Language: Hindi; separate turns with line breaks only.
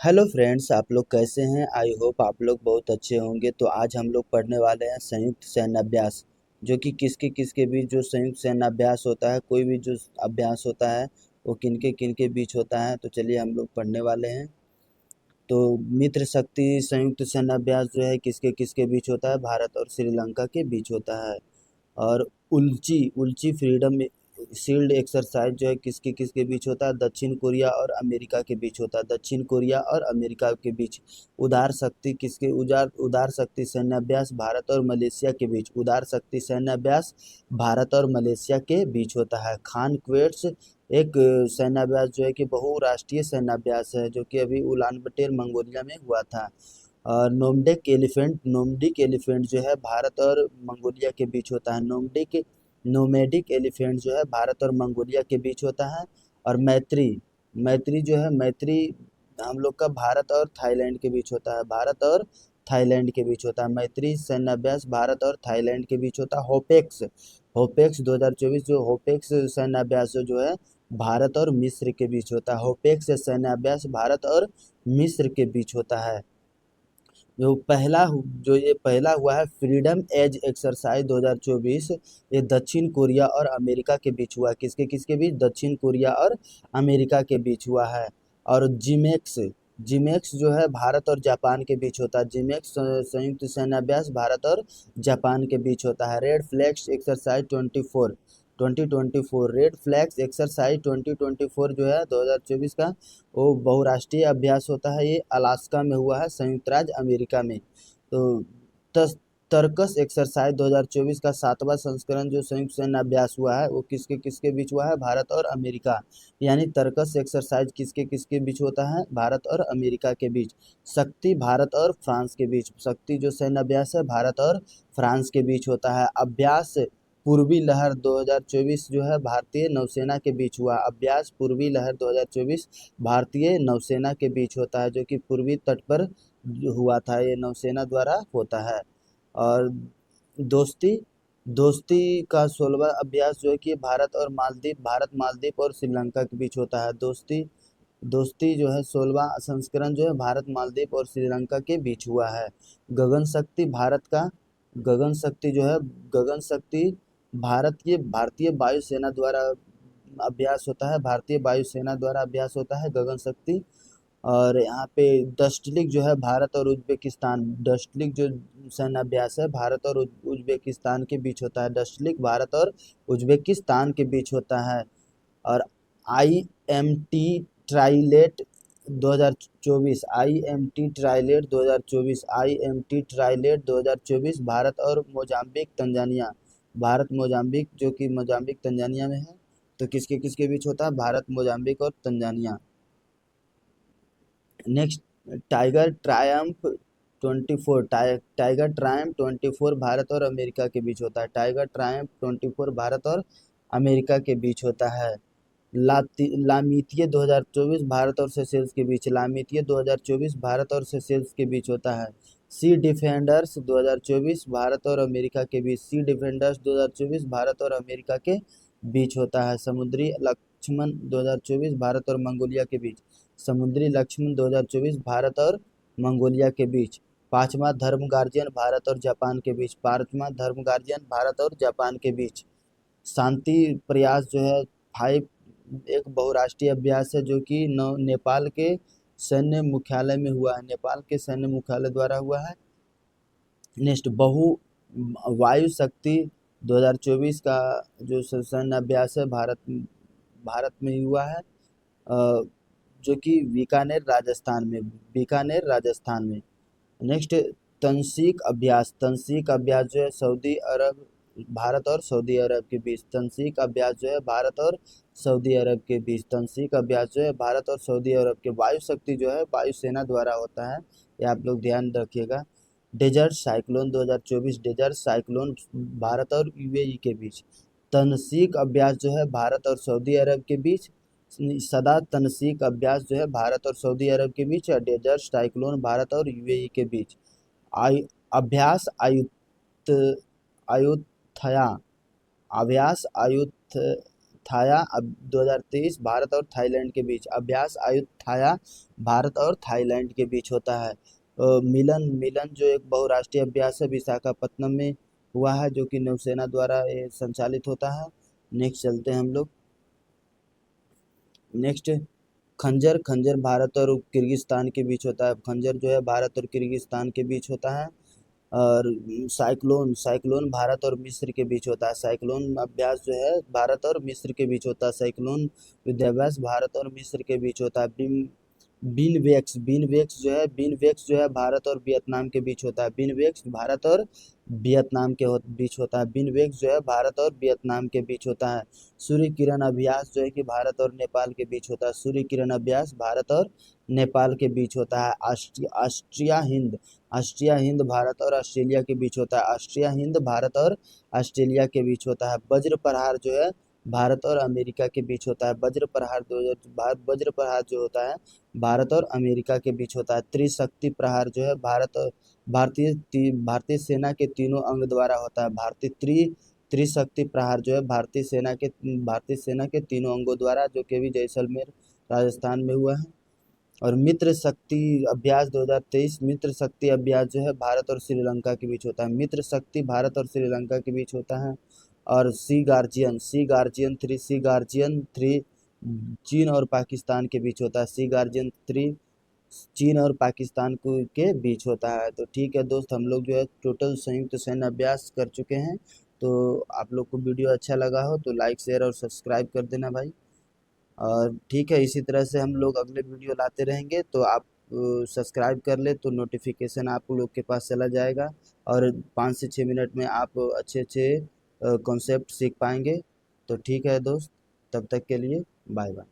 हेलो फ्रेंड्स, आप लोग कैसे हैं? आई होप आप लोग बहुत अच्छे होंगे। तो आज हम लोग पढ़ने वाले हैं संयुक्त सैन्य अभ्यास, जो कि किसके किसके बीच जो संयुक्त सैन्य अभ्यास होता है, कोई भी जो अभ्यास होता है वो किनके बीच होता है। तो चलिए हम लोग पढ़ने वाले हैं। तो मित्र शक्ति संयुक्त सैन्य अभ्यास जो है किसके किसके बीच होता है? भारत और श्रीलंका के बीच होता है। और उल्ची उल्ची फ्रीडम शील्ड एक्सरसाइज जो है किसके किसके बीच होता है? दक्षिण कोरिया और अमेरिका के बीच होता है। दक्षिण कोरिया और अमेरिका के बीच। उदार शक्ति किसके उदार शक्ति सैन्य अभ्यास भारत और मलेशिया के बीच। उदार शक्ति सैन्य अभ्यास भारत और मलेशिया के बीच होता है। खान क्वेट्स एक सैन्य अभ्यास जो है कि बहुराष्ट्रीय सैन्य अभ्यास है, जो कि अभी उलान बटर मंगोलिया में हुआ था। और नोमडिक एलिफेंट जो है भारत और मंगोलिया के बीच होता है। नोमैडिक एलिफेंट जो है भारत और मंगोलिया के बीच होता है। और मैत्री मैत्री जो है मैत्री हम लोग का भारत और थाईलैंड के बीच होता है। भारत और थाईलैंड के बीच होता है। मैत्री सैन्य अभ्यास भारत और थाईलैंड के बीच होता है। होपेक्स होपेक्स 2024 जो होपेक्स सैन्य अभ्यास जो है भारत और मिस्र के बीच होता है। होपेक्स सैन्य अभ्यास भारत और मिस्र के बीच होता है। जो ये पहला हुआ है फ्रीडम एज एक्सरसाइज 2024, ये दक्षिण कोरिया और अमेरिका के बीच हुआ। किसके किसके बीच? दक्षिण कोरिया और अमेरिका के बीच हुआ है। और जिमेक्स जिमेक्स जो है भारत और जापान के बीच होता है। जिमेक्स संयुक्त सैन्य अभ्यास भारत और जापान के बीच होता है। Red flags exercise 2024 red flags exercise 2024 जो है 2024 का वो बहुराष्ट्रीय अभ्यास होता है। ये अलास्का में हुआ है, संयुक्त राज्य अमेरिका में। तो तस तर्कस एक्सरसाइज 2024 का 7वां संस्करण जो संयुक्त सैन्य अभ्यास हुआ है वो किसके किसके बीच हुआ है? भारत और अमेरिका। यानी तर्कस एक्सरसाइज किसके किसके बीच होता है? भारत और अमेरिका के बीच। शक्ति भारत और फ्रांस के बीच। शक्ति जो सैन्य अभ्यास है भारत और फ्रांस के बीच होता है। अभ्यास पूर्वी लहर 2024 जो है भारतीय नौसेना के बीच हुआ। अभ्यास पूर्वी लहर 2024 भारतीय नौसेना के बीच होता है, जो कि पूर्वी तट पर हुआ था। ये नौसेना द्वारा होता है। और दोस्ती दोस्ती का 16वां अभ्यास जो है कि भारत मालदीव और श्रीलंका के बीच होता है। दोस्ती दोस्ती जो है 16वां संस्करण जो है भारत मालदीव और श्रीलंका के बीच हुआ है। गगन शक्ति भारत का गगन शक्ति जो है गगन शक्ति भारतीय वायुसेना द्वारा अभ्यास होता है। भारतीय वायुसेना द्वारा अभ्यास होता है गगन शक्ति। और यहाँ पे डस्टलिक जो है भारत और उज्बेकिस्तान डस्टलिक जो सैन्य अभ्यास है भारत और उज्बेकिस्तान के बीच होता है। डस्टलिक भारत और उज्बेकिस्तान के बीच होता है। और आईएमटी ट्राइलेट 2024 आईएमटी ट्राइलेट 2024 आईएमटी ट्राइलेट 2024 भारत और मोजाम्बिक तंजानिया। भारत मोजाम्बिक जो कि मोजाम्बिक तंजानिया में है। तो किसके किसके बीच होता है? भारत मोजाम्बिक और Tanzania. Next tiger Triumph 24 tiger Triumph 24 Bharat और अमेरिका के बीच होता है। टाइगर ट्रायम्फ 24 भारत और अमेरिका के बीच होता है। लामीतिये 2024 भारत और सेशेल्स के बीच। लामीतिये 2024 भारत और सेशेल्स के बीच होता है। सी डिफेंडर्स 2024 भारत और अमेरिका के बीच। सी डिफेंडर्स 2024 भारत और अमेरिका के बीच होता है। समुद्री लक्ष्मण 2024 भारत और मंगोलिया के बीच। समुद्री लक्ष्मण 2024 भारत और मंगोलिया के बीच। पांचवा धर्म गार्जियन भारत और जापान के बीच। पांचवा धर्म गार्जियन भारत और जापान के बीच। शांति प्रयास जो है 5 एक बहुराष्ट्रीय अभ्यास है, जो कि नेपाल के सैन्य मुख्यालय में हुआ है। नेपाल के सैन्य मुख्यालय द्वारा हुआ है। नेक्स्ट वायु शक्ति 2024 का जो सैन्य अभ्यास है भारत में ही हुआ है। जो कि बीकानेर राजस्थान में। नेक्स्ट तंसीक अभ्यास जो है सऊदी अरब भारत और सऊदी अरब के बीच। तंसीक अभ्यास जो है भारत और सऊदी अरब के बीच। तंसीक अभ्यास जो है भारत और सऊदी अरब के। वायु शक्ति जो है वायुसेना द्वारा होता है, ये आप लोग ध्यान रखिएगा। Desert cyclone 2024 desert cyclone Bharat और यूएई के बीच। तनसीक अभ्यास जो है भारत और सऊदी अरब के बीच। सदा तनसीक अभ्यास जो है भारत और सऊदी अरब के बीच। या डेजर्ट साइक्लोन भारत और यूएई के बीच। आयु अभ्यास आयुत आयुथया अभ्यास थाया 2023 भारत और थाईलैंड के बीच। अभ्यास आयुध थाया भारत और थाईलैंड के बीच होता है। मिलन मिलन जो एक बहुराष्ट्रीय अभ्यास है विशाखापत्तनम में हुआ है, जो कि नौसेना द्वारा ये संचालित होता है। नेक्स्ट चलते हैं हम लोग। नेक्स्ट खंजर। खंजर भारत और किर्गिस्तान के बीच होता है। खंजर जो है भारत और किर्गिस्तान के बीच होता है। और साइक्लोन। साइक्लोन भारत और मिस्र के बीच होता है। साइक्लोन अभ्यास जो है भारत और मिस्र के बीच होता है। साइक्लोन युद्धाभ्यास भारत और मिस्र के बीच होता है। बिनवेक्स। बिनवेक्स जो है भारत और वियतनाम के बीच होता है। बिनवेक्स भारत और वियतनाम के बीच होता है। बिनवेक्स जो है भारत और वियतनाम के बीच होता है। सूर्य किरण अभ्यास जो है कि भारत और नेपाल के बीच होता है। सूर्य किरण अभ्यास भारत और नेपाल के बीच होता है। ऑस्ट्रिया हिंद। ऑस्ट्रिया हिंद भारत और ऑस्ट्रेलिया के बीच होता है। ऑस्ट्रिया हिंद भारत और ऑस्ट्रेलिया के बीच होता है। वज्र प्रहार जो है भारत और अमेरिका के बीच होता है। वज्र प्रहार वज्र प्रहार जो होता है भारत और अमेरिका के बीच होता है। त्रिशक्ति प्रहार जो है भारतीय सेना के तीनों अंग द्वारा होता है। त्रिशक्ति प्रहार जो है भारतीय सेना के तीनों अंगों द्वारा, जो कि भी जैसलमेर राजस्थान में हुआ है। और मित्र शक्ति अभ्यास 2023। मित्र शक्ति अभ्यास जो है भारत और श्रीलंका के बीच होता है। मित्र शक्ति भारत और श्रीलंका के बीच होता है। और सी गार्जियन थ्री चीन और पाकिस्तान के बीच होता है। सी गार्जियन 3 चीन और पाकिस्तान के बीच होता है। तो ठीक है दोस्त, हम लोग जो है टोटल संयुक्त सैन्य अभ्यास कर चुके हैं। तो आप लोग को वीडियो अच्छा लगा हो तो लाइक शेयर और सब्सक्राइब कर देना भाई। और ठीक है, इसी तरह से हम लोग अगले वीडियो लाते रहेंगे, तो आप सब्सक्राइब कर ले तो नोटिफिकेशन आप लोग के पास चला जाएगा। और 5 से 6 मिनट में आप अच्छे अच्छे कॉन्सेप्ट सीख पाएंगे। तो ठीक है दोस्त, तब तक के लिए बाय बाय।